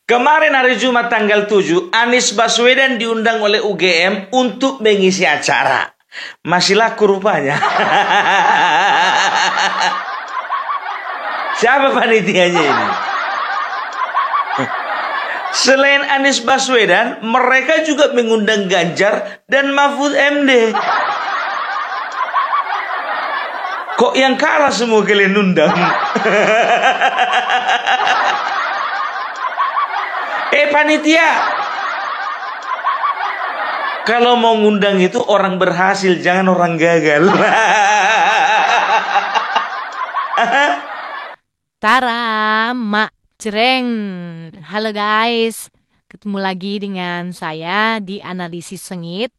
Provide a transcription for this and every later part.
Kemarin hari Jumat tanggal 7, Anies Baswedan diundang oleh UGM untuk mengisi acara. Masih laku rupanya. Siapa panitianya ini? Selain Anies Baswedan, mereka juga mengundang Ganjar dan Mahfud MD. Kok yang kalah semua kalian undang? Panitia, kalau mau ngundang itu orang berhasil, jangan orang gagal. Tara, mak cereng. Halo guys, ketemu lagi dengan saya di Analisis Sengit.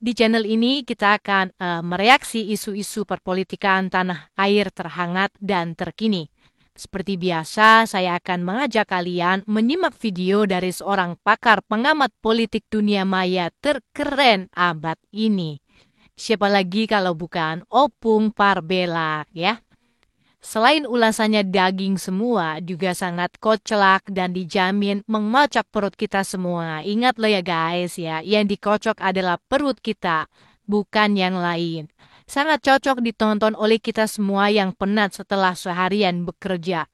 Di channel ini kita akan mereaksi isu-isu perpolitikan tanah air terhangat dan terkini. Seperti biasa, saya akan mengajak kalian menyimak video dari seorang pakar pengamat politik dunia maya terkeren abad ini. Siapa lagi kalau bukan Opung Parbela, ya? Selain ulasannya daging semua, juga sangat kocak dan dijamin mengocok perut kita semua. Ingat lo ya guys ya, yang dikocok adalah perut kita, bukan yang lain. Sangat cocok ditonton oleh kita semua yang penat setelah seharian bekerja.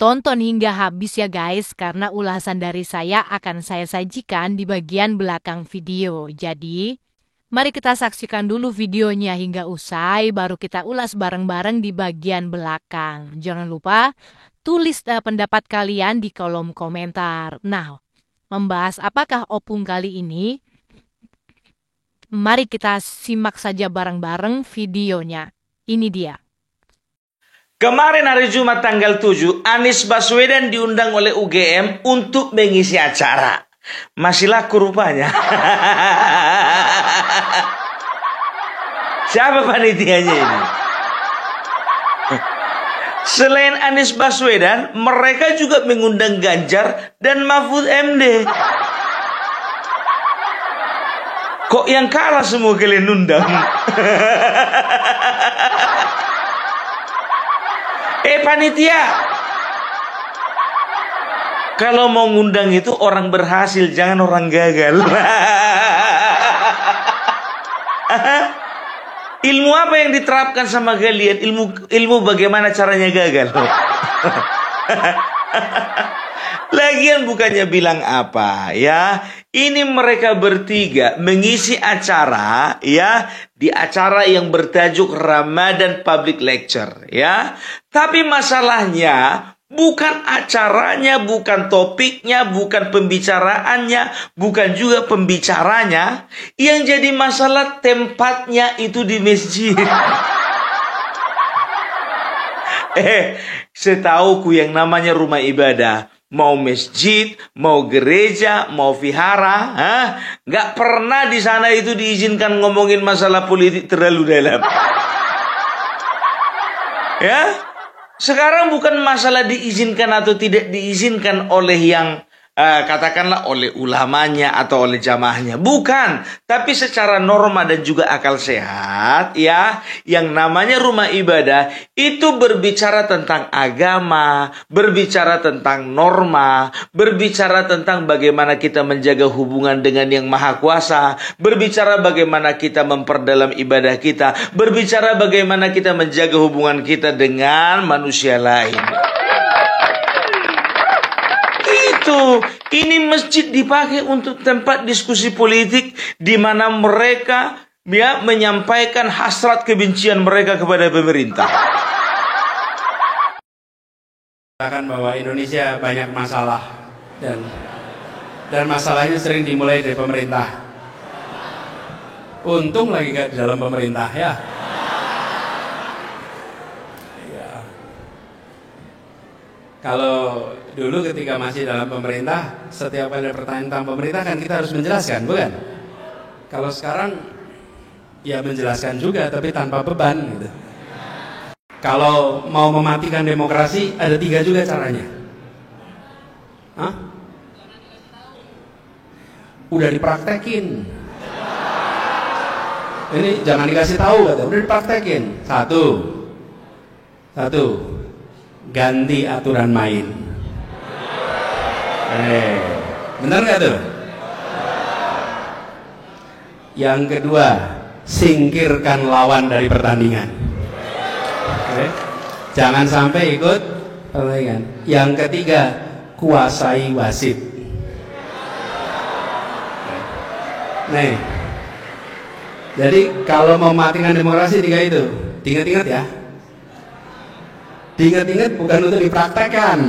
Tonton hingga habis ya guys, karena ulasan dari saya akan saya sajikan di bagian belakang video. Jadi, mari kita saksikan dulu videonya hingga usai, baru kita ulas bareng-bareng di bagian belakang. Jangan lupa tulis pendapat kalian di kolom komentar. Nah, membahas apakah opung kali ini? Mari kita simak saja bareng-bareng videonya. Ini dia. Kemarin hari Jumat tanggal 7, Anies Baswedan diundang oleh UGM untuk mengisi acara. Masih laku rupanya. Siapa panitianya ini? Selain Anies Baswedan, mereka juga mengundang Ganjar dan Mahfud MD. Kok yang kalah semua kalian undang? Panitia, kalau mau ngundang itu orang berhasil, jangan orang gagal. Ilmu apa yang diterapkan sama kalian? Ilmu bagaimana caranya gagal? Lagian bukannya bilang apa ya? Ini mereka bertiga mengisi acara ya, di acara yang bertajuk Ramadan Public Lecture ya. Tapi masalahnya bukan acaranya, bukan topiknya, bukan pembicaraannya, bukan juga pembicaranya. Yang jadi masalah tempatnya itu di masjid. Setauku yang namanya rumah ibadah, mau masjid, mau gereja, mau vihara, nggak pernah di sana itu diizinkan ngomongin masalah politik terlalu dalam. Ya, sekarang bukan masalah diizinkan atau tidak diizinkan oleh yang katakanlah oleh ulamanya atau oleh jamaahnya, bukan. Tapi secara norma dan juga akal sehat ya, yang namanya rumah ibadah itu berbicara tentang agama, berbicara tentang norma, berbicara tentang bagaimana kita menjaga hubungan dengan yang maha kuasa, berbicara bagaimana kita memperdalam ibadah kita, berbicara bagaimana kita menjaga hubungan kita dengan manusia lain. Ini masjid dipakai untuk tempat diskusi politik di mana mereka ya menyampaikan hasrat kebencian mereka kepada pemerintah. Katakan bahwa Indonesia banyak masalah dan masalahnya sering dimulai dari pemerintah. Untung lagi gak di dalam pemerintah ya. Kalau dulu ketika masih dalam pemerintah, setiap kali ada pertanyaan tentang pemerintah kan kita harus menjelaskan, bukan? Kalau sekarang ya menjelaskan juga tapi tanpa beban gitu. Kalau mau mematikan demokrasi ada 3 juga caranya. Udah dipraktekin. Ini jangan dikasih tahu kata, udah dipraktekin. Satu, ganti aturan main. Benar nggak tuh? Yang kedua, singkirkan lawan dari pertandingan. Jangan sampai ikut pertandingan. Yang ketiga, kuasai wasit. Nih, jadi kalau mau mematikan demokrasi tiga itu, diingat-ingat ya. Diingat-ingat bukan untuk dipraktekkan.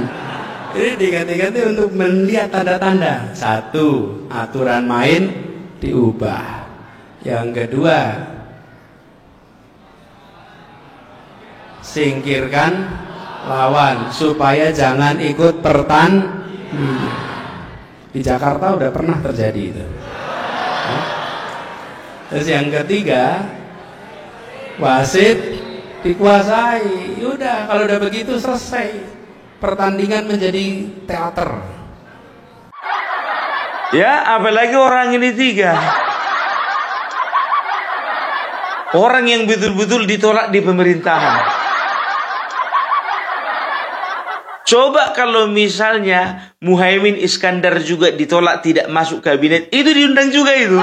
Ini diingat-ingat untuk melihat tanda-tanda. Satu, aturan main diubah. Yang kedua, singkirkan lawan supaya jangan ikut pertandingan. Di Jakarta udah pernah terjadi itu. Terus yang ketiga, wasit dikuasai. Udah, kalau udah begitu selesai. Pertandingan menjadi teater. Ya, apalagi orang ini tiga. Orang yang betul-betul ditolak di pemerintahan. Coba kalau misalnya Muhaimin Iskandar juga ditolak tidak masuk kabinet, itu diundang juga itu.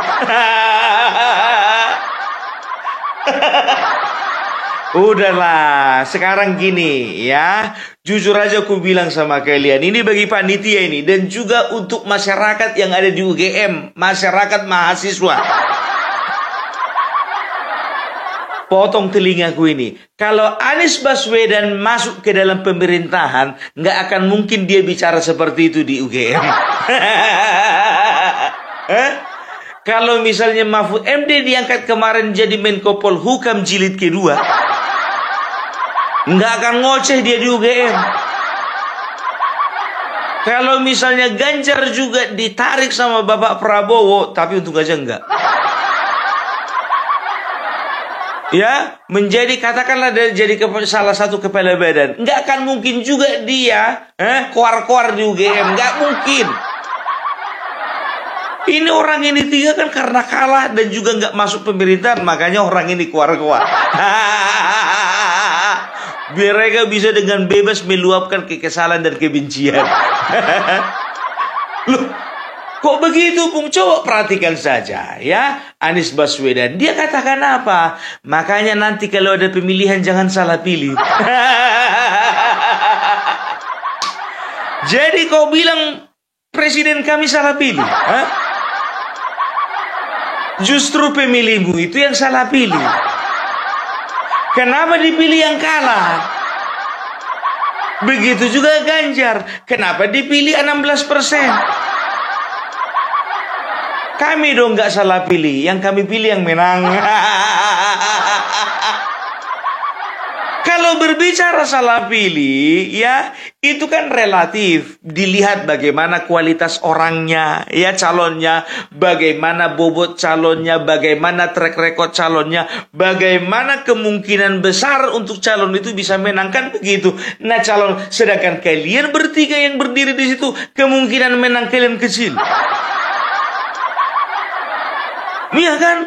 Udahlah, sekarang gini ya. Jujur aja aku bilang sama kalian, ini bagi panitia ini dan juga untuk masyarakat yang ada di UGM, masyarakat mahasiswa. Potong telingaku ini. Kalau Anies Baswedan masuk ke dalam pemerintahan, nggak akan mungkin dia bicara seperti itu di UGM. Kalau misalnya Mahfud MD diangkat kemarin jadi Menko Polhukam jilid kedua, nggak akan ngoceh dia di UGM. Kalau misalnya Ganjar juga ditarik sama Bapak Prabowo, tapi untuk aja enggak. Ya, menjadi katakanlah jadi salah satu kepala badan. Nggak akan mungkin juga dia koar-koar di UGM. Nggak mungkin. Ini orang ini tiga kan karena kalah dan juga nggak masuk pemerintahan. Makanya orang ini koar-koar. Biar mereka bisa dengan bebas meluapkan kekesalan dan kebencian. Loh, kok begitu, Bung? Coba perhatikan saja ya. Anies Baswedan, dia katakan apa? Makanya nanti kalau ada pemilihan jangan salah pilih. Jadi kau bilang presiden kami salah pilih? Justru pemilihmu itu yang salah pilih. Kenapa dipilih yang kalah? Begitu juga Ganjar. Kenapa dipilih 16%? Kami dong nggak salah pilih. Yang kami pilih yang menang. Kalau berbicara salah pilih, ya itu kan relatif. Dilihat bagaimana kualitas orangnya, ya calonnya, bagaimana bobot calonnya, bagaimana track record calonnya, bagaimana kemungkinan besar untuk calon itu bisa menangkan begitu. Nah calon, sedangkan kalian bertiga yang berdiri di situ, kemungkinan menang kalian kecil. Iya kan?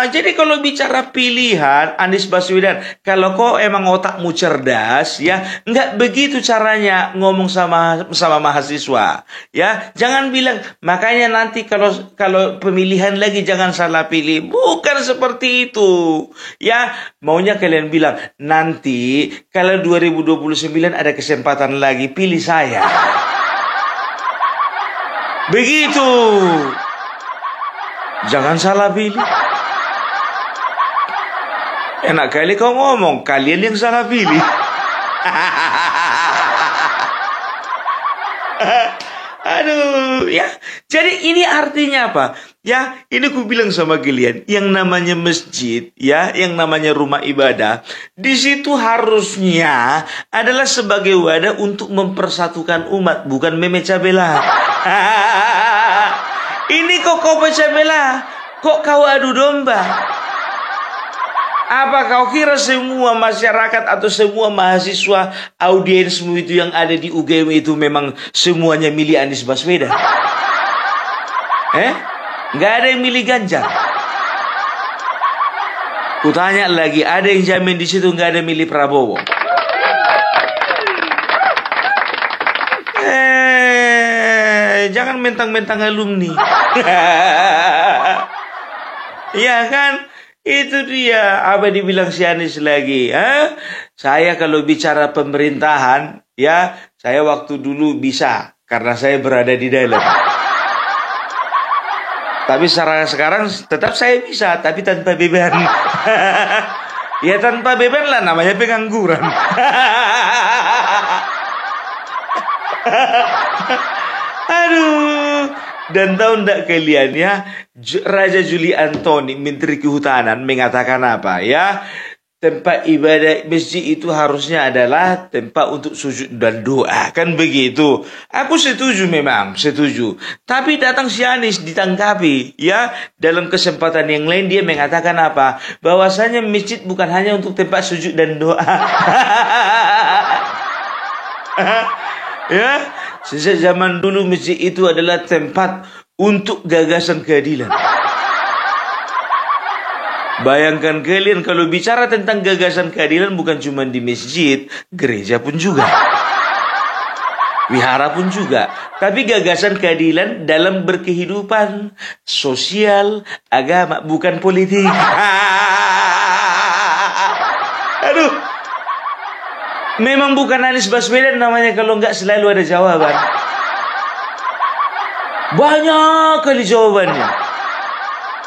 Jadi kalau bicara pilihan Anies Baswedan, kalau kau emang otakmu cerdas, ya nggak begitu caranya ngomong sama mahasiswa, ya jangan bilang makanya nanti kalau pemilihan lagi jangan salah pilih, bukan seperti itu, ya maunya kalian bilang nanti kalau 2029 ada kesempatan lagi pilih saya, begitu. Jangan salah pilih. Enak kali kau ngomong, kalian yang salah pilih. Aduh, ya. Jadi ini artinya apa? Ya, ini ku bilang sama kalian, yang namanya masjid, ya, yang namanya rumah ibadah, di situ harusnya adalah sebagai wadah untuk mempersatukan umat, bukan memecah belah. Ini kok kau pecah belah? Kok kau adu domba? Apa kau kira semua masyarakat atau semua mahasiswa audiensmu itu yang ada di UGM itu memang semuanya milih Anies Baswedan? Nggak ada yang milih Ganjar. Kutanya lagi, ada yang jamin di situ nggak ada milih Prabowo? jangan mentang-mentang alumni. Ya kan? Itu dia. Apa dibilang si Anies lagi? Saya kalau bicara pemerintahan, ya saya waktu dulu bisa. Karena saya berada di dalam. Tapi sekarang tetap saya bisa. Tapi tanpa beban. Ya tanpa beban lah, namanya pengangguran. Aduh. Dan tahu ndak kalian ya, Raja Juli Antoni, Menteri Kehutanan, mengatakan apa ya? Tempat ibadah masjid itu harusnya adalah tempat untuk sujud dan doa. Kan begitu. Aku setuju memang, setuju. Tapi datang si Anies ditangkapi. Ya, dalam kesempatan yang lain dia mengatakan apa? Bahwasanya masjid bukan hanya untuk tempat sujud dan doa. Ya, sejak zaman dulu masjid itu adalah tempat untuk gagasan keadilan. Bayangkan kalian kalau bicara tentang gagasan keadilan bukan cuma di masjid, gereja pun juga. Wihara pun juga. Tapi gagasan keadilan dalam berkehidupan, sosial, agama, bukan politik. Aduh. Memang bukan Anies Baswedan namanya kalau nggak selalu ada jawaban. Banyak kali jawabannya.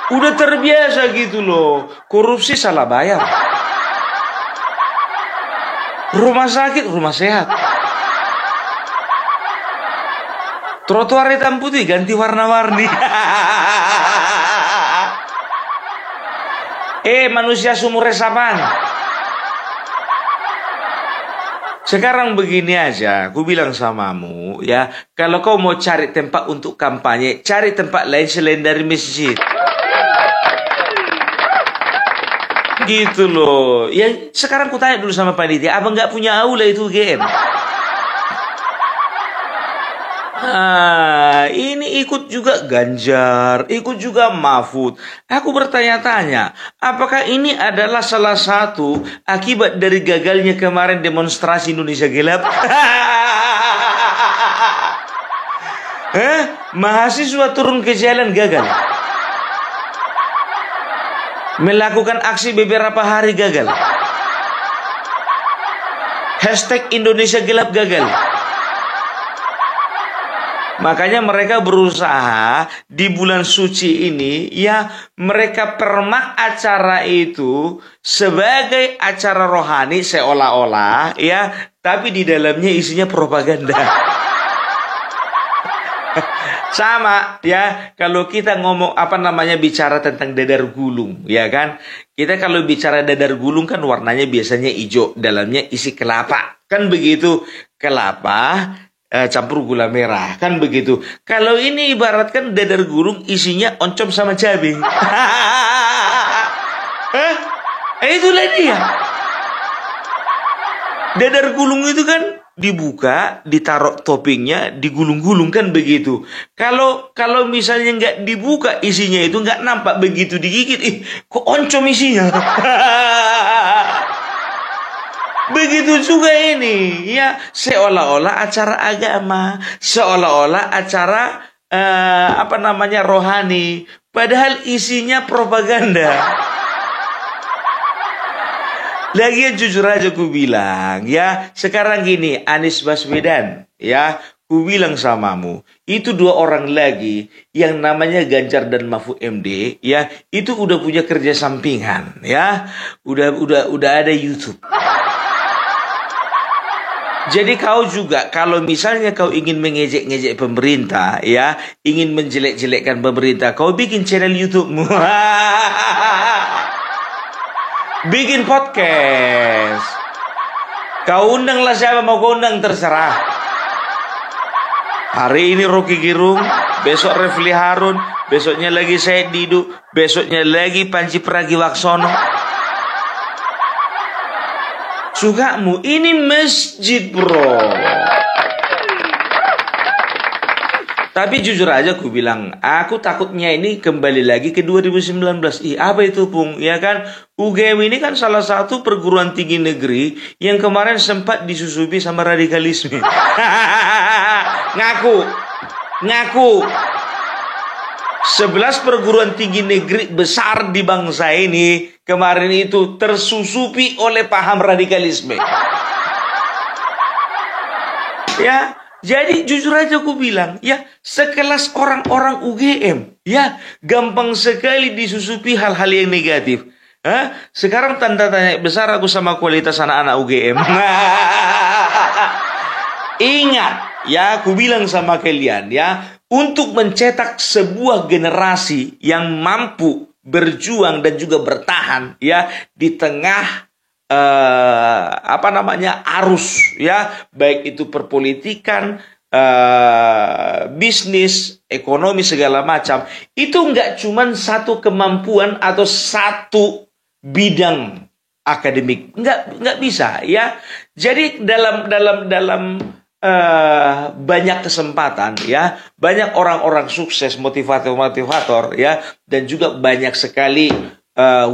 Udah terbiasa gitu loh. Korupsi salah bayar. Rumah sakit, rumah sehat. Trotoar hitam putih ganti warna-warni. Manusia sumur resapan. Sekarang begini aja, aku bilang samamu ya, kalau kau mau cari tempat untuk kampanye, cari tempat lain selain dari masjid. Gitu loh. Ya sekarang ku tanya dulu sama panitia, abang nggak punya aula itu UGM? Ini ikut juga Ganjar, ikut juga Mahfud. Aku bertanya-tanya, apakah ini adalah salah satu akibat dari gagalnya kemarin demonstrasi Indonesia Gelap? Mahasiswa turun ke jalan gagal. Melakukan aksi beberapa hari gagal. Hashtag Indonesia Gelap gagal. Makanya mereka berusaha di bulan suci ini, ya mereka permak acara itu sebagai acara rohani seolah-olah, ya, tapi di dalamnya isinya propaganda. Sama ya, kalau kita ngomong bicara tentang dadar gulung, ya kan? Kita kalau bicara dadar gulung kan warnanya biasanya hijau, dalamnya isi kelapa. Kan begitu, kelapa campur gula merah, kan begitu. Kalau ini ibaratkan dadar gulung isinya oncom sama cabai. Itulah dia. Dadar gulung itu kan dibuka, ditaruh toppingnya, digulung-gulung, kan begitu. Kalau misalnya nggak dibuka isinya itu nggak nampak, begitu digigit, kok oncom isinya. Begitu juga ini, ya seolah-olah acara agama, seolah-olah acara rohani, padahal isinya propaganda. Lagian jujur aja ku bilang, ya sekarang gini, Anies Baswedan, ya ku bilang samamu, itu dua orang lagi yang namanya Ganjar dan Mahfud MD, ya itu udah punya kerja sampingan, ya udah ada YouTube. Jadi kau juga kalau misalnya kau ingin mengejek-ngejek pemerintah, ya ingin menjelek-jelekkan pemerintah, kau bikin channel YouTube-mu. Bikin podcast. Kau undanglah siapa mau kau undang, terserah. Hari ini Rocky Gerung, besok Refli Harun, besoknya lagi Said Didu, besoknya lagi Panji Pragiwaksono. Sukamu, ini masjid bro. Tapi jujur aja aku bilang, aku takutnya ini kembali lagi ke 2019. Apa itu Pung? Ya kan, UGM ini kan salah satu perguruan tinggi negeri yang kemarin sempat disusupi sama radikalisme. Ngaku. Ngaku 11 perguruan tinggi negeri besar di bangsa ini kemarin itu tersusupi oleh paham radikalisme. Ya, jadi jujur aja aku bilang, ya, sekelas orang-orang UGM, ya, gampang sekali disusupi hal-hal yang negatif. Sekarang tanda tanya besar aku sama kualitas anak-anak UGM. Ingat, ya, aku bilang sama kalian, ya, untuk mencetak sebuah generasi yang mampu berjuang dan juga bertahan, ya, di tengah arus, ya, baik itu perpolitikan, bisnis, ekonomi, segala macam, itu nggak cuma satu kemampuan atau satu bidang akademik, nggak bisa, ya. Jadi dalam banyak kesempatan, ya, banyak orang-orang sukses, motivator, ya, dan juga banyak sekali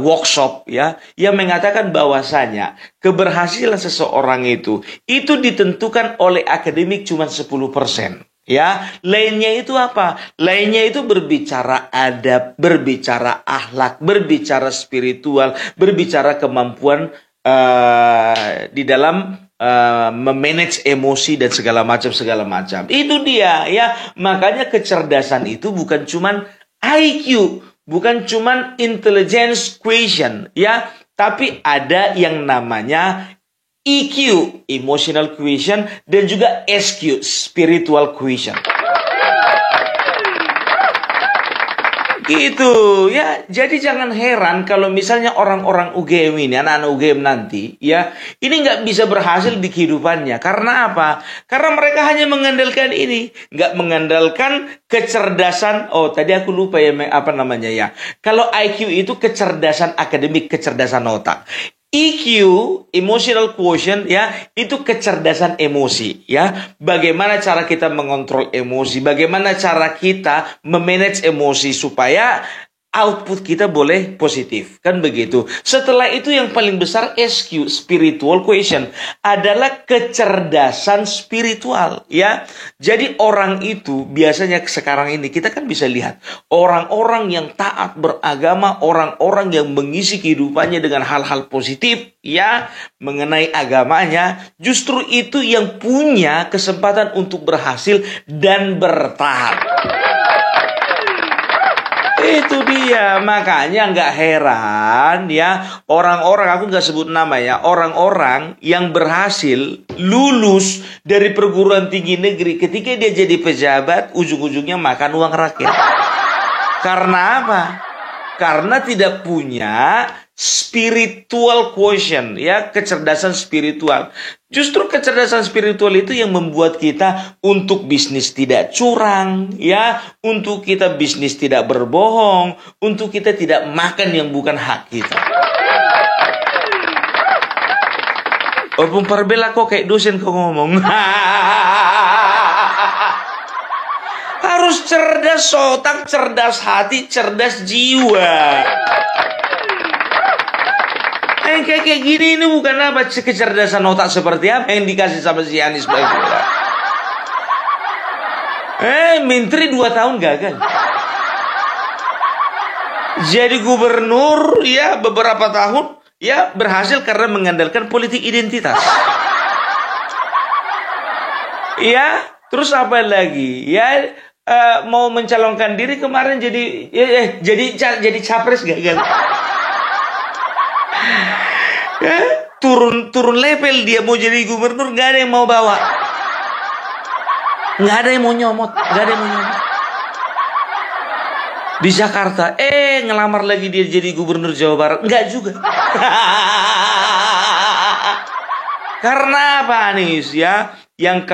workshop, ya, yang mengatakan bahwasanya keberhasilan seseorang itu ditentukan oleh akademik cuma 10%. Ya, lainnya itu apa? Lainnya itu berbicara adab, berbicara akhlak, berbicara spiritual, berbicara kemampuan di dalam memanage emosi dan segala macam. Itu dia, ya. Makanya kecerdasan itu bukan cuman IQ, bukan cuman intelligence quotient, ya, tapi ada yang namanya EQ, emotional quotient, dan juga SQ, spiritual quotient. Gitu, ya. Jadi jangan heran kalau misalnya orang-orang UGM ini, anak-anak UGM nanti, ya, ini nggak bisa berhasil di kehidupannya. Karena apa? Karena mereka hanya mengandalkan ini, nggak mengandalkan kecerdasan. Oh, tadi aku lupa ya, apa namanya, ya. Kalau IQ itu kecerdasan akademik, kecerdasan otak. EQ, emotional quotient, ya, itu kecerdasan emosi, ya. Bagaimana cara kita mengontrol emosi, bagaimana cara kita memanage emosi supaya output kita boleh positif, kan begitu. Setelah itu yang paling besar SQ, spiritual quotient, adalah kecerdasan spiritual, ya. Jadi orang itu biasanya sekarang ini kita kan bisa lihat orang-orang yang taat beragama, orang-orang yang mengisi kehidupannya dengan hal-hal positif, ya, mengenai agamanya, justru itu yang punya kesempatan untuk berhasil dan bertahan. Itu dia, makanya nggak heran, ya, orang-orang, aku nggak sebut nama, ya, orang-orang yang berhasil lulus dari perguruan tinggi negeri, ketika dia jadi pejabat, ujung-ujungnya makan uang rakyat. Karena apa? Karena tidak punya spiritual quotient, ya, kecerdasan spiritual. Justru kecerdasan spiritual itu yang membuat kita untuk bisnis tidak curang, ya, untuk kita bisnis tidak berbohong, untuk kita tidak makan yang bukan hak kita. Walaupun Parbela kok kayak dosen kok ngomong. Harus cerdas otak, cerdas hati, cerdas jiwa. Kayak gini ini bukan apa kecerdasan otak seperti apa yang dikasih sama si Anies Baswedan. Menteri 2 tahun gagal. Jadi gubernur, ya, beberapa tahun, ya, berhasil karena mengandalkan politik identitas. Ya, terus apa lagi? Ya, mau mencalonkan diri kemarin jadi capres gagal. Ya, turun level dia mau jadi gubernur, nggak ada yang mau bawa, nggak ada yang mau nyomot, di Jakarta. Ngelamar lagi dia jadi gubernur Jawa Barat, nggak juga. Karena apa, Anies, ya? Yang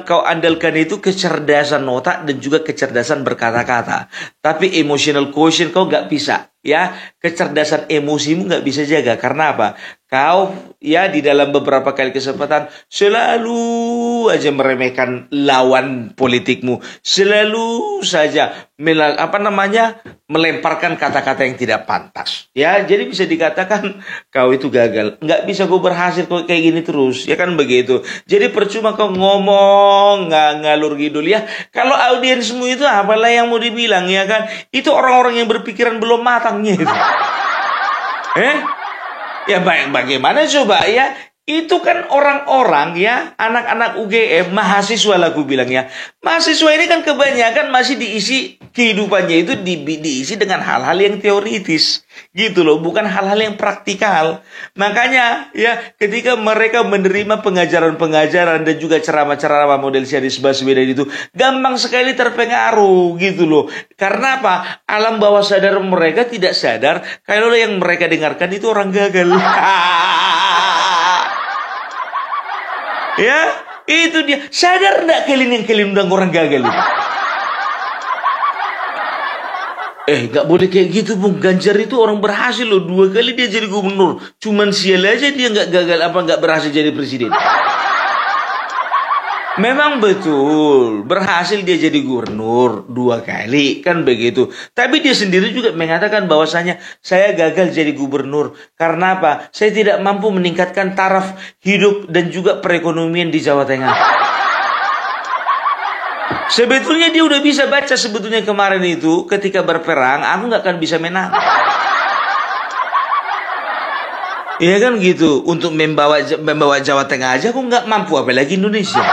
kau andalkan itu kecerdasan otak dan juga kecerdasan berkata-kata. Tapi emotional quotient kau nggak bisa, ya. Kecerdasan emosimu nggak bisa jaga. Karena apa? Kau, ya, di dalam beberapa kali kesempatan selalu selalu aja meremehkan lawan politikmu, selalu saja melemparkan kata-kata yang tidak pantas. Ya, jadi bisa dikatakan kau itu gagal. Nggak bisa kau berhasil kau kayak gini terus, ya kan begitu. Jadi percuma kau ngomong ngalur ngidul ya. Kalau audiensmu itu apalah yang mau dibilang ya kan? Itu orang-orang yang berpikiran belum matangnya itu. Ya bagaimana coba ya? Itu kan orang-orang ya, anak-anak UGM, mahasiswa lah aku bilang ya. Mahasiswa ini kan kebanyakan masih diisi kehidupannya itu diisi dengan hal-hal yang teoritis. Gitu loh, bukan hal-hal yang praktikal. Makanya ya, ketika mereka menerima pengajaran-pengajaran dan juga ceramah-ceramah model Syarif Baswedan itu, gampang sekali terpengaruh gitu loh. Karena apa? Alam bawah sadar mereka tidak sadar kalau yang mereka dengarkan itu orang gagal. Ya, itu dia. Sadar enggak kalian yang kalian undang orang gagal itu? Nggak boleh kayak gitu, Bung. Ganjar itu orang berhasil loh. 2 kali dia jadi gubernur. Cuman sial aja dia nggak berhasil jadi presiden. Memang betul, berhasil dia jadi gubernur 2 kali, kan begitu. Tapi dia sendiri juga mengatakan bahwasanya saya gagal jadi gubernur. Karena apa? Saya tidak mampu meningkatkan taraf hidup dan juga perekonomian di Jawa Tengah. Sebetulnya dia udah bisa baca sebetulnya kemarin itu ketika berperang, aku nggak akan bisa menang. Iya kan gitu, untuk membawa Jawa Tengah aja aku nggak mampu, apalagi Indonesia.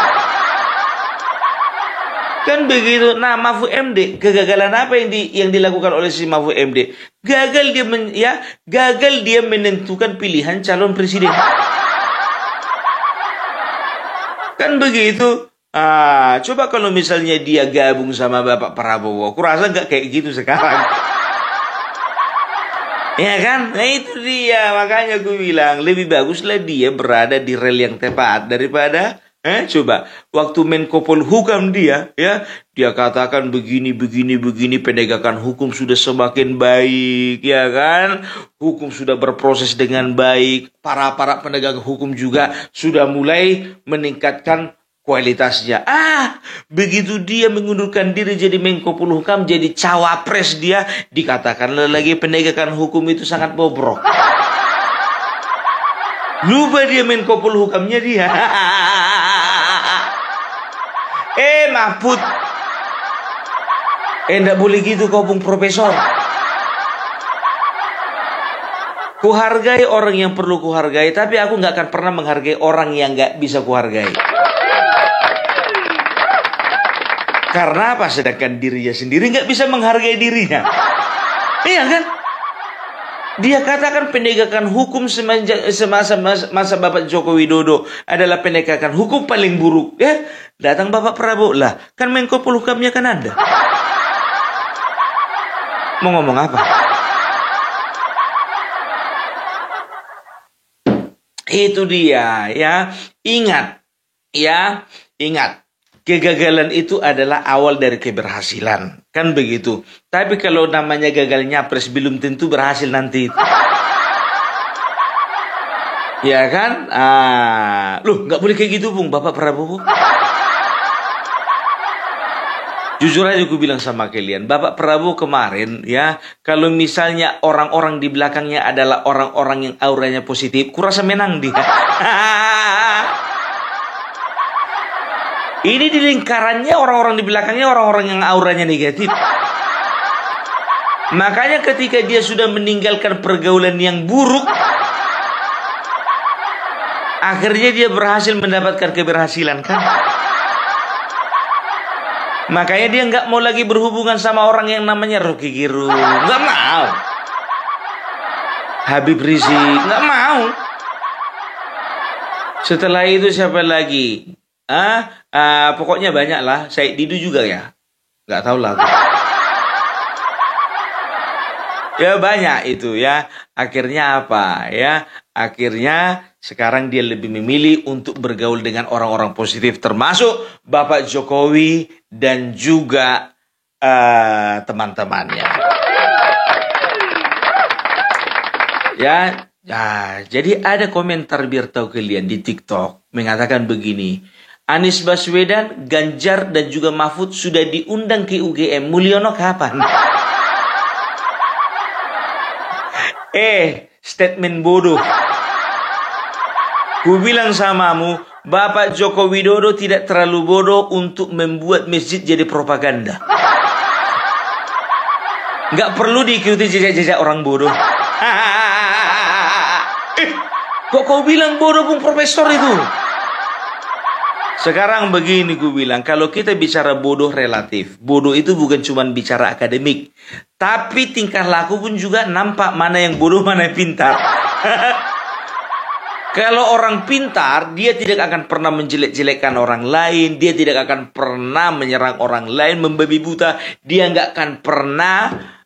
Kan begitu. Nah, Mahfud MD, kegagalan apa yang dilakukan oleh si Mahfud MD? Gagal dia menentukan pilihan calon presiden. Kan begitu. Coba kalau misalnya dia gabung sama Bapak Prabowo, aku rasa nggak kayak gitu sekarang. Ya kan? Nah itu dia, makanya aku bilang lebih baguslah dia berada di rel yang tepat daripada coba waktu Menko Polhukam dia katakan begini penegakan hukum sudah semakin baik, ya kan? Hukum sudah berproses dengan baik, para penegak hukum juga sudah mulai meningkatkan kualitasnya. Begitu dia mengundurkan diri jadi Menko Polhukam, jadi cawapres dia, dikatakan lagi penegakan hukum itu sangat bobrok. Lupa dia Menko Polhukamnya dia. Mahfud. Nggak boleh gitu kau, Bung Profesor. Kuhargai orang yang perlu kuhargai, tapi aku nggak akan pernah menghargai orang yang nggak bisa kuhargai. Karena apa? Sedangkan dirinya sendiri nggak bisa menghargai dirinya. Iya kan? Dia katakan penegakan hukum semasa Bapak Joko Widodo adalah penegakan hukum paling buruk. Datang Bapak Prabowo, lah kan Menko Polhukamnya kan ada. Mau ngomong apa? Itu dia ya. Ingat. Kegagalan itu adalah awal dari keberhasilan. Kan begitu. Tapi kalau namanya gagal nyapres belum tentu berhasil nanti. Ya kan? Loh, nggak boleh kayak gitu, Bung, Bapak Prabowo. Jujur aja aku bilang sama kalian, Bapak Prabowo kemarin ya, kalau misalnya orang-orang di belakangnya adalah orang-orang yang auranya positif, kurasa menang dia. Ini di lingkarannya orang-orang di belakangnya orang-orang yang auranya negatif. Makanya ketika dia sudah meninggalkan pergaulan yang buruk, akhirnya dia berhasil mendapatkan keberhasilan kan. Makanya dia nggak mau lagi berhubungan sama orang yang namanya Rocky Gerung. Nggak mau. Habib Rizik, nggak mau. Setelah itu siapa lagi? Pokoknya banyak lah. Said Didu juga ya. Nggak tahu lah. Ya banyak itu ya. Akhirnya apa ya? Akhirnya sekarang dia lebih memilih untuk bergaul dengan orang-orang positif, termasuk Bapak Jokowi dan juga teman-temannya. Ya, jadi ada komentar biar tahu kalian di TikTok mengatakan begini. Anies Baswedan, Ganjar, dan juga Mahfud sudah diundang ke UGM. Mulyono kapan? Statement bodoh. Ku bilang samamu, Bapak Joko Widodo tidak terlalu bodoh untuk membuat masjid jadi propaganda. Nggak perlu diikuti jejak-jejak orang bodoh. Kok kau bilang bodoh pun profesor itu? Sekarang begini ku bilang, kalau kita bicara bodoh relatif, bodoh itu bukan cuma bicara akademik, tapi tingkah laku pun juga nampak mana yang bodoh, mana yang pintar. Kalau orang pintar, dia tidak akan pernah menjelek-jelekkan orang lain, dia tidak akan pernah menyerang orang lain, membabi buta, dia nggak akan pernah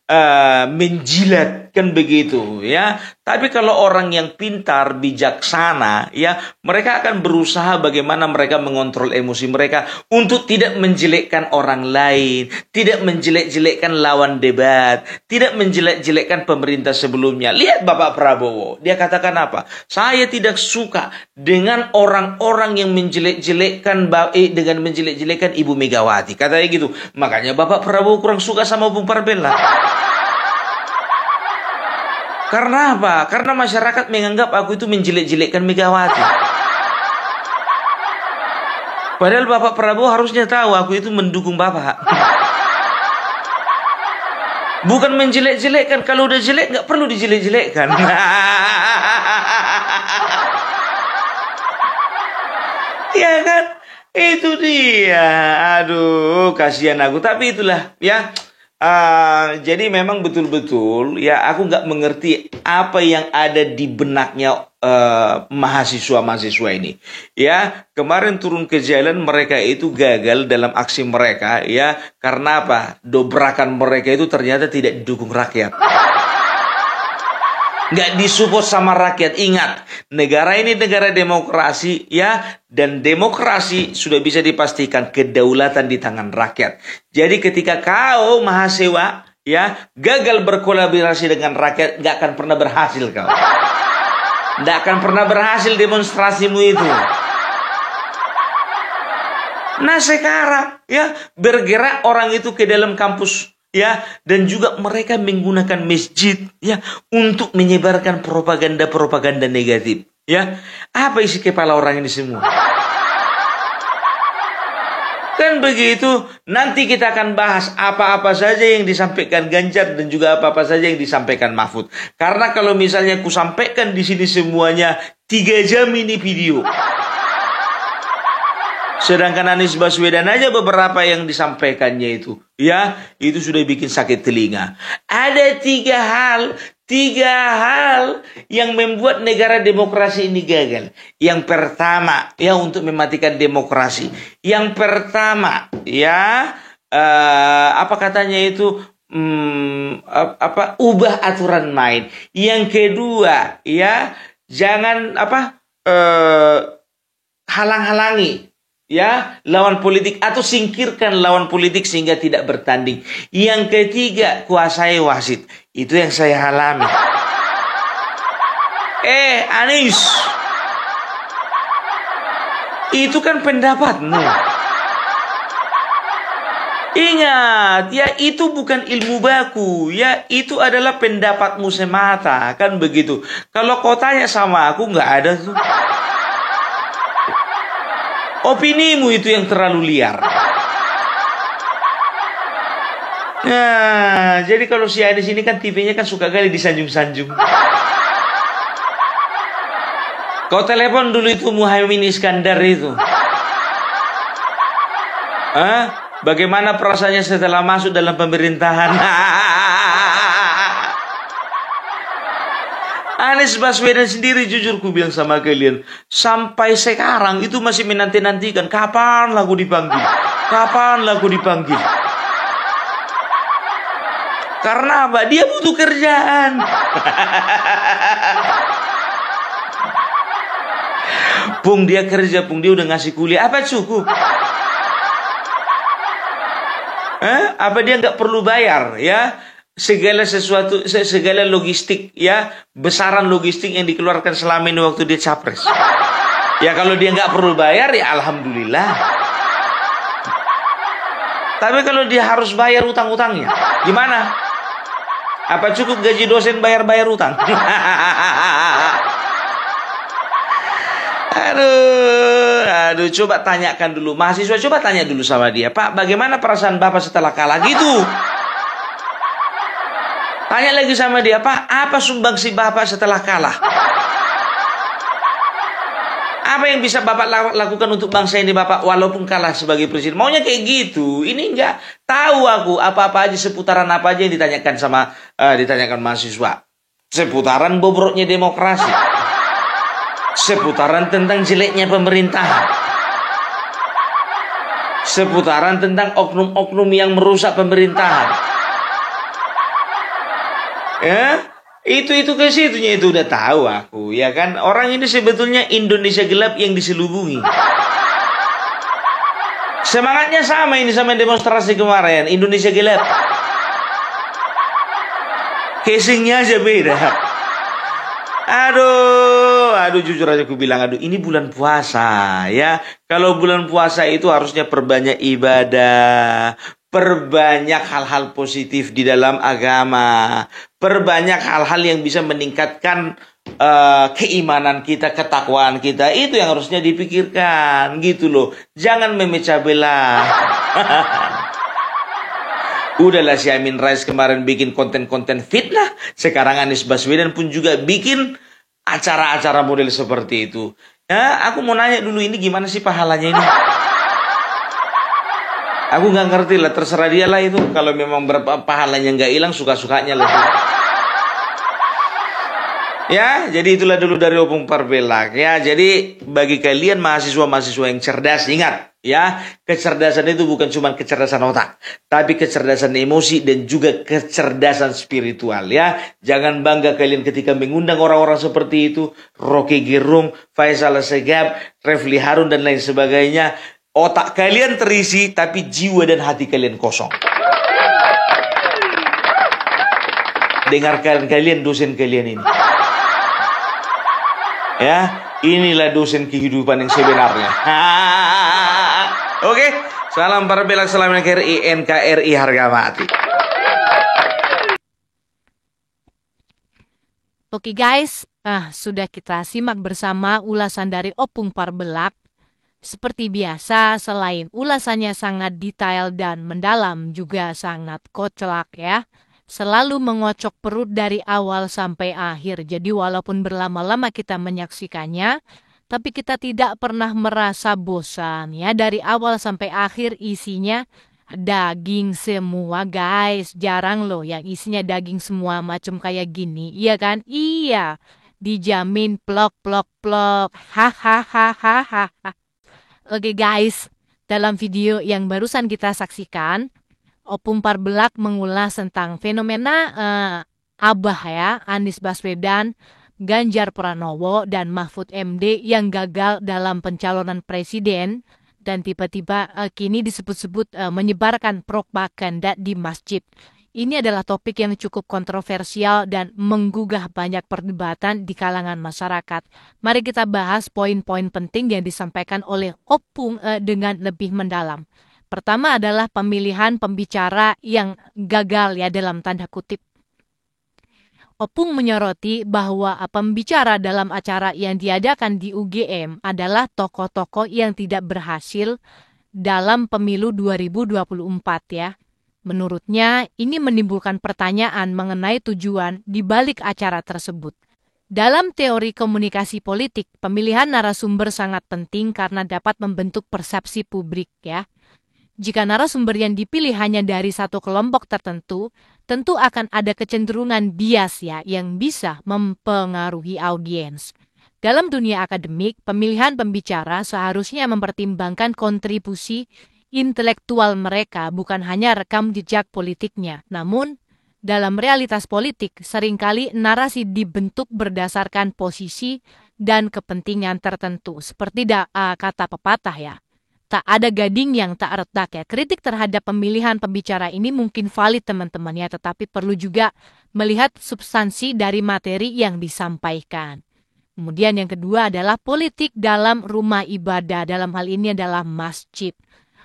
menjilat, kan begitu ya. Tapi kalau orang yang pintar, bijaksana ya, mereka akan berusaha bagaimana mereka mengontrol emosi mereka untuk tidak menjelekkan orang lain, tidak menjelek-jelekkan lawan debat, tidak menjelek-jelekkan pemerintah sebelumnya. Lihat Bapak Prabowo, dia katakan apa? Saya tidak suka dengan orang-orang yang menjelek-jelekkan dengan menjelek-jelekkan Ibu Megawati, katanya gitu. Makanya Bapak Prabowo kurang suka sama Bung Parbella. Karena apa? Karena masyarakat menganggap aku itu menjelek-jelekkan Megawati. Padahal Bapak Prabowo harusnya tahu aku itu mendukung Bapak. Bukan menjelek-jelekkan. Kalau udah jelek nggak perlu dijelek-jelekkan. Ya kan? Itu dia. Aduh, kasihan aku. Tapi itulah ya. Jadi memang betul-betul ya, aku nggak mengerti apa yang ada di benaknya mahasiswa-mahasiswa ini. Ya, kemarin turun ke jalan mereka itu gagal dalam aksi mereka ya, karena apa? Dobrakan mereka itu ternyata tidak didukung rakyat. Nggak disupport sama rakyat. Ingat, negara ini negara demokrasi ya, dan demokrasi sudah bisa dipastikan kedaulatan di tangan rakyat. Jadi ketika kau mahasiswa ya gagal berkolaborasi dengan rakyat, nggak akan pernah berhasil kau. Nggak akan pernah berhasil demonstrasimu itu. Nah sekarang ya bergerak orang itu ke dalam kampus ya, dan juga mereka menggunakan masjid ya untuk menyebarkan propaganda-propaganda negatif ya. Apa isi kepala orang ini semua? Kan begitu. Nanti kita akan bahas apa-apa saja yang disampaikan Ganjar dan juga apa-apa saja yang disampaikan Mahfud. Karena kalau misalnya ku sampaikan di sini semuanya 3 jam ini video. Sedangkan Anies Baswedan aja beberapa yang disampaikannya itu ya, itu sudah bikin sakit telinga. Ada 3 hal yang membuat negara demokrasi ini gagal. Yang pertama ya, untuk mematikan demokrasi. Yang pertama ya, apa katanya itu, ubah aturan main. Yang kedua ya, jangan halang-halangi ya lawan politik, atau singkirkan lawan politik sehingga tidak bertanding. Yang ketiga, kuasai wasit. Itu yang saya alami. Anies, itu kan pendapatmu. Ingat ya, itu bukan ilmu baku ya, itu adalah pendapatmu semata, kan begitu. Kalau kau tanya sama aku, nggak ada tuh. Opinimu itu yang terlalu liar. Nah, jadi kalau si Anies ini kan tipenya kan suka kali disanjung-sanjung. Kau telepon dulu itu Muhaimin Iskandar itu. Bagaimana perasaannya setelah masuk dalam pemerintahan? Anies Baswedan sendiri, jujur ku bilang sama kalian, sampai sekarang itu masih menanti-nantikan kapan lagu dipanggil. Kapan lagu dipanggil. Karena apa? Dia butuh kerjaan. Pung dia kerja, Pung dia udah ngasih kuliah. Apa cukup? Apa dia nggak perlu bayar ya? Segala sesuatu, segala logistik ya, besaran logistik yang dikeluarkan selama ini waktu dia capres. Ya kalau dia nggak perlu bayar ya alhamdulillah. Tapi kalau dia harus bayar utang-utangnya, gimana? Apa cukup gaji dosen bayar-bayar utang? Aduh, coba tanyakan dulu. Mahasiswa coba tanya dulu sama dia. Pak, bagaimana perasaan Bapak setelah kalah gitu? Tanya lagi sama dia, Pak, apa sumbangsi Bapak setelah kalah? Apa yang bisa Bapak lakukan untuk bangsa ini Bapak walaupun kalah sebagai presiden? Maunya kayak gitu. Ini enggak tahu aku apa-apa aja, seputaran apa aja yang ditanyakan mahasiswa. Seputaran bobroknya demokrasi. Seputaran tentang jeleknya pemerintahan. Seputaran tentang oknum-oknum yang merusak pemerintahan. Ya? Itu ke situnya itu udah tahu aku, ya kan? Orang ini sebetulnya Indonesia gelap yang diselubungi. Semangatnya sama ini sama demonstrasi kemarin, Indonesia gelap. Casingnya aja beda. Aduh, jujur aja aku bilang, ini bulan puasa, ya. Kalau bulan puasa itu harusnya perbanyak ibadah, perbanyak hal-hal positif di dalam agama, perbanyak hal-hal yang bisa meningkatkan keimanan kita, ketakwaan kita. Itu yang harusnya dipikirkan, gitu loh. Jangan memecah belah. Udahlah, si Amin Rais kemarin bikin konten-konten fitnah. Sekarang Anies Baswedan pun juga bikin acara-acara model seperti itu. Ya, aku mau nanya dulu, ini gimana sih pahalanya ini? Aku nggak ngerti lah, terserah dia lah itu. Kalau memang berapa pahalanya nggak hilang, suka-sukanya lah. Ya, jadi itulah dulu dari Opung Parbelak. Ya, jadi bagi kalian mahasiswa-mahasiswa yang cerdas, ingat ya, kecerdasan itu bukan cuma kecerdasan otak, tapi kecerdasan emosi dan juga kecerdasan spiritual. Ya, jangan bangga kalian ketika mengundang orang-orang seperti itu, Rocky Gerung, Faisal Assegaf, Refli Harun dan lain sebagainya. Otak kalian terisi, tapi jiwa dan hati kalian kosong. Dengarkan kalian dosen kalian ini. Ya, inilah dosen kehidupan yang sebenarnya. Oke, salam Parbelak, salam NKRI, NKRI harga mati. Oke guys, sudah kita simak bersama ulasan dari Opung Parbelak. Seperti biasa, selain ulasannya sangat detail dan mendalam, juga sangat kocak ya. Selalu mengocok perut dari awal sampai akhir. Jadi walaupun berlama-lama kita menyaksikannya, tapi kita tidak pernah merasa bosan ya. Dari awal sampai akhir isinya daging semua guys. Jarang loh yang isinya daging semua macam kayak gini. Iya kan? Iya. Dijamin plok. Hahaha. Oke guys, dalam video yang barusan kita saksikan, Opung Parbelak mengulas tentang fenomena Abah ya, Anies Baswedan, Ganjar Pranowo, dan Mahfud MD yang gagal dalam pencalonan presiden dan tiba-tiba kini disebut-sebut menyebarkan propaganda di masjid. Ini adalah topik yang cukup kontroversial dan menggugah banyak perdebatan di kalangan masyarakat. Mari kita bahas poin-poin penting yang disampaikan oleh Opung dengan lebih mendalam. Pertama adalah pemilihan pembicara yang gagal ya dalam tanda kutip. Opung menyoroti bahwa pembicara dalam acara yang diadakan di UGM adalah tokoh-tokoh yang tidak berhasil dalam pemilu 2024 ya. Menurutnya, ini menimbulkan pertanyaan mengenai tujuan di balik acara tersebut. Dalam teori komunikasi politik, pemilihan narasumber sangat penting karena dapat membentuk persepsi publik ya. Jika narasumber yang dipilih hanya dari satu kelompok tertentu, tentu akan ada kecenderungan bias ya yang bisa mempengaruhi audiens. Dalam dunia akademik, pemilihan pembicara seharusnya mempertimbangkan kontribusi intelektual mereka, bukan hanya rekam jejak politiknya. Namun, dalam realitas politik, seringkali narasi dibentuk berdasarkan posisi dan kepentingan tertentu. Seperti kata pepatah ya, tak ada gading yang tak retak ya. Kritik terhadap pemilihan pembicara ini mungkin valid teman-teman ya, tetapi perlu juga melihat substansi dari materi yang disampaikan. Kemudian yang kedua adalah politik dalam rumah ibadah, dalam hal ini adalah masjid.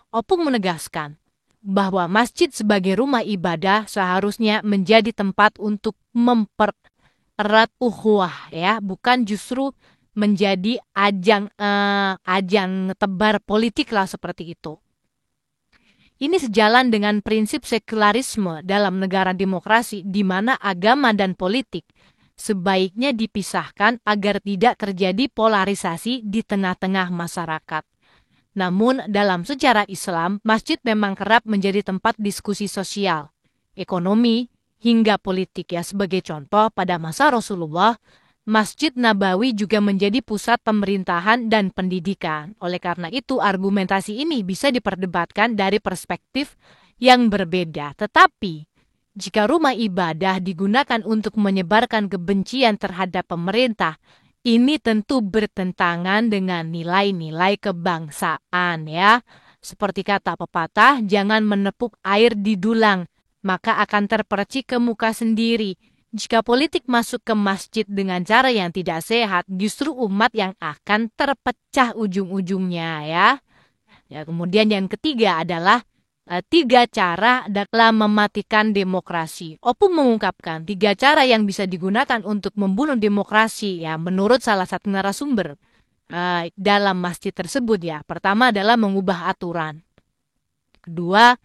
Opung menegaskan bahwa masjid sebagai rumah ibadah seharusnya menjadi tempat untuk mempererat ukhuwah, ya, bukan justru menjadi ajang tebar politik lah seperti itu. Ini sejalan dengan prinsip sekularisme dalam negara demokrasi di mana agama dan politik sebaiknya dipisahkan agar tidak terjadi polarisasi di tengah-tengah masyarakat. Namun dalam sejarah Islam, masjid memang kerap menjadi tempat diskusi sosial, ekonomi, hingga politik, ya. Sebagai contoh, pada masa Rasulullah, Masjid Nabawi juga menjadi pusat pemerintahan dan pendidikan. Oleh karena itu, argumentasi ini bisa diperdebatkan dari perspektif yang berbeda. Tetapi, jika rumah ibadah digunakan untuk menyebarkan kebencian terhadap pemerintah, ini tentu bertentangan dengan nilai-nilai kebangsaan, ya. Seperti kata pepatah, jangan menepuk air di dulang, maka akan terpercik ke muka sendiri. Jika politik masuk ke masjid dengan cara yang tidak sehat, justru umat yang akan terpecah ujung-ujungnya, ya. Ya, kemudian yang ketiga adalah 3 cara dalam mematikan demokrasi. Opung mengungkapkan 3 cara yang bisa digunakan untuk membunuh demokrasi, ya, menurut salah satu narasumber dalam masjid tersebut, ya. Pertama adalah mengubah aturan. Kedua,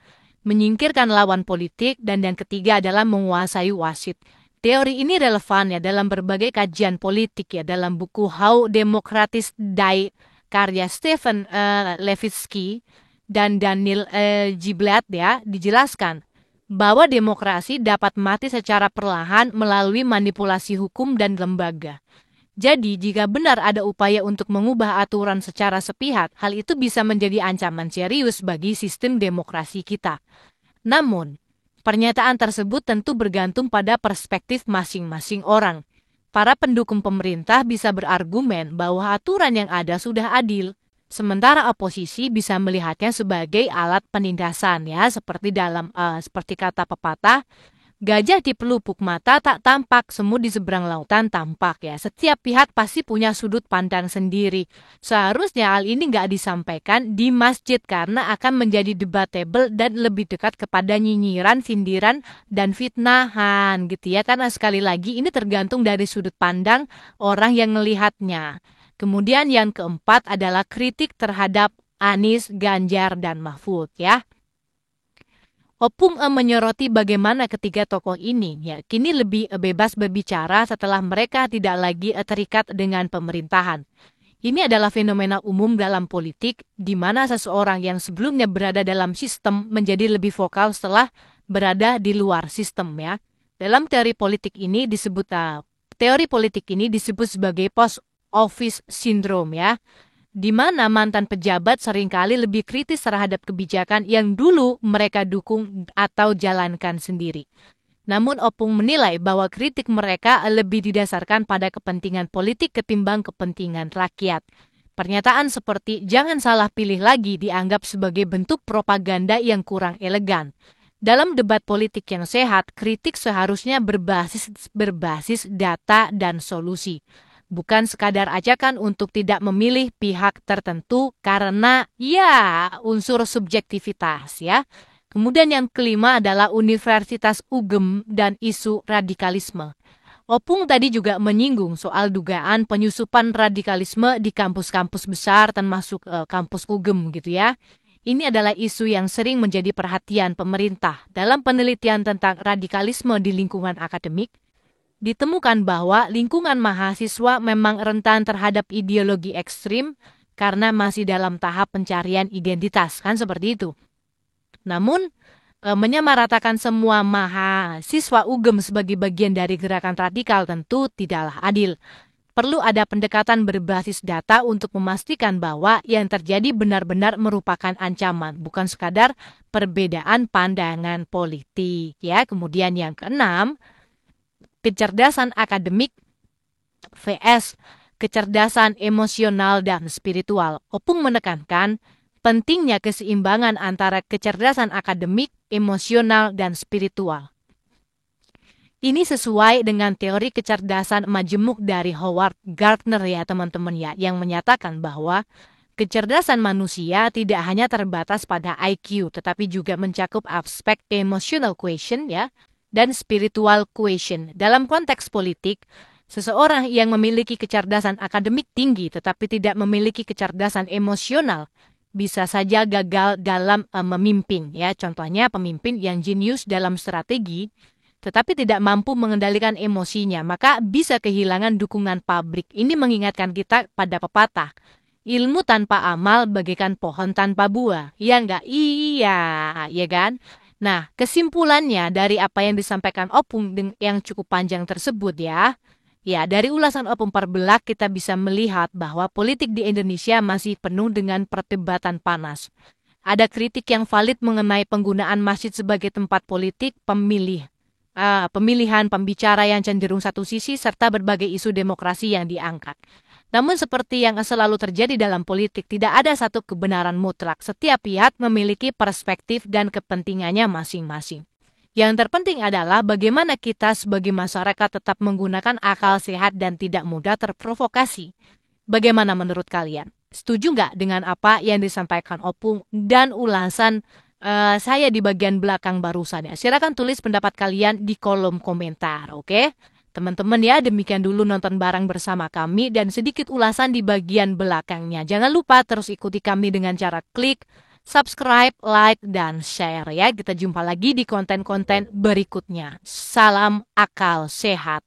menyingkirkan lawan politik, dan yang ketiga adalah menguasai wasit. Teori ini relevan, ya, dalam berbagai kajian politik, ya. Dalam buku How Democracies Die karya Stephen Levitsky dan Daniel Giblet, ya, dijelaskan bahwa demokrasi dapat mati secara perlahan melalui manipulasi hukum dan lembaga. Jadi, jika benar ada upaya untuk mengubah aturan secara sepihak, hal itu bisa menjadi ancaman serius bagi sistem demokrasi kita. Namun, pernyataan tersebut tentu bergantung pada perspektif masing-masing orang. Para pendukung pemerintah bisa berargumen bahwa aturan yang ada sudah adil, sementara oposisi bisa melihatnya sebagai alat penindasan, ya, seperti kata pepatah, gajah di pelupuk mata tak tampak, semut di seberang lautan tampak, ya. Setiap pihak pasti punya sudut pandang sendiri. Seharusnya hal ini nggak disampaikan di masjid karena akan menjadi debatable dan lebih dekat kepada nyinyiran, sindiran, dan fitnahan, gitu, ya. Karena sekali lagi ini tergantung dari sudut pandang orang yang melihatnya. Kemudian yang keempat adalah kritik terhadap Anies, Ganjar, dan Mahfud, ya. Opung menyoroti bagaimana ketiga tokoh ini, ya, kini lebih bebas berbicara setelah mereka tidak lagi terikat dengan pemerintahan. Ini adalah fenomena umum dalam politik, di mana seseorang yang sebelumnya berada dalam sistem menjadi lebih vokal setelah berada di luar sistem, ya. Dalam teori politik ini disebut sebagai post office syndrome, ya, di mana mantan pejabat seringkali lebih kritis terhadap kebijakan yang dulu mereka dukung atau jalankan sendiri. Namun Opung menilai bahwa kritik mereka lebih didasarkan pada kepentingan politik ketimbang kepentingan rakyat. Pernyataan seperti jangan salah pilih lagi dianggap sebagai bentuk propaganda yang kurang elegan. Dalam debat politik yang sehat, kritik seharusnya berbasis data dan solusi. Bukan sekadar ajakan untuk tidak memilih pihak tertentu karena, ya, unsur subjektivitas, ya. Kemudian yang kelima adalah Universitas UGM dan isu radikalisme. Opung tadi juga menyinggung soal dugaan penyusupan radikalisme di kampus-kampus besar termasuk kampus UGM, gitu, ya. Ini adalah isu yang sering menjadi perhatian pemerintah. Dalam penelitian tentang radikalisme di lingkungan akademik, ditemukan bahwa lingkungan mahasiswa memang rentan terhadap ideologi ekstrim karena masih dalam tahap pencarian identitas, kan seperti itu. Namun, menyamaratakan semua mahasiswa UGM sebagai bagian dari gerakan radikal tentu tidaklah adil. Perlu ada pendekatan berbasis data untuk memastikan bahwa yang terjadi benar-benar merupakan ancaman, bukan sekadar perbedaan pandangan politik, ya. Kemudian yang keenam, kecerdasan akademik vs kecerdasan emosional dan spiritual. Opung menekankan pentingnya keseimbangan antara kecerdasan akademik, emosional, dan spiritual. Ini sesuai dengan teori kecerdasan majemuk dari Howard Gardner ya teman-teman ya, yang menyatakan bahwa kecerdasan manusia tidak hanya terbatas pada IQ, tetapi juga mencakup aspek emotional quotient ya, dan spiritual quotient. Dalam konteks politik, seseorang yang memiliki kecerdasan akademik tinggi tetapi tidak memiliki kecerdasan emosional bisa saja gagal dalam memimpin ya. Contohnya pemimpin yang jenius dalam strategi tetapi tidak mampu mengendalikan emosinya, maka bisa kehilangan dukungan publik. Ini mengingatkan kita pada pepatah, ilmu tanpa amal bagaikan pohon tanpa buah. Ya enggak? Iya, ya kan? Nah, kesimpulannya dari apa yang disampaikan Opung yang cukup panjang tersebut ya. Ya, dari ulasan Opung Parbelak kita bisa melihat bahwa politik di Indonesia masih penuh dengan perdebatan panas. Ada kritik yang valid mengenai penggunaan masjid sebagai tempat politik, pemilihan pembicara yang cenderung satu sisi, serta berbagai isu demokrasi yang diangkat. Namun seperti yang selalu terjadi dalam politik, tidak ada satu kebenaran mutlak. Setiap pihak memiliki perspektif dan kepentingannya masing-masing. Yang terpenting adalah bagaimana kita sebagai masyarakat tetap menggunakan akal sehat dan tidak mudah terprovokasi. Bagaimana menurut kalian? Setuju nggak dengan apa yang disampaikan Opung dan ulasan saya di bagian belakang barusan ya? Silakan tulis pendapat kalian di kolom komentar, oke? Teman-teman ya, demikian dulu nonton bareng bersama kami dan sedikit ulasan di bagian belakangnya. Jangan lupa terus ikuti kami dengan cara klik subscribe, like, dan share ya. Kita jumpa lagi di konten-konten berikutnya. Salam akal sehat.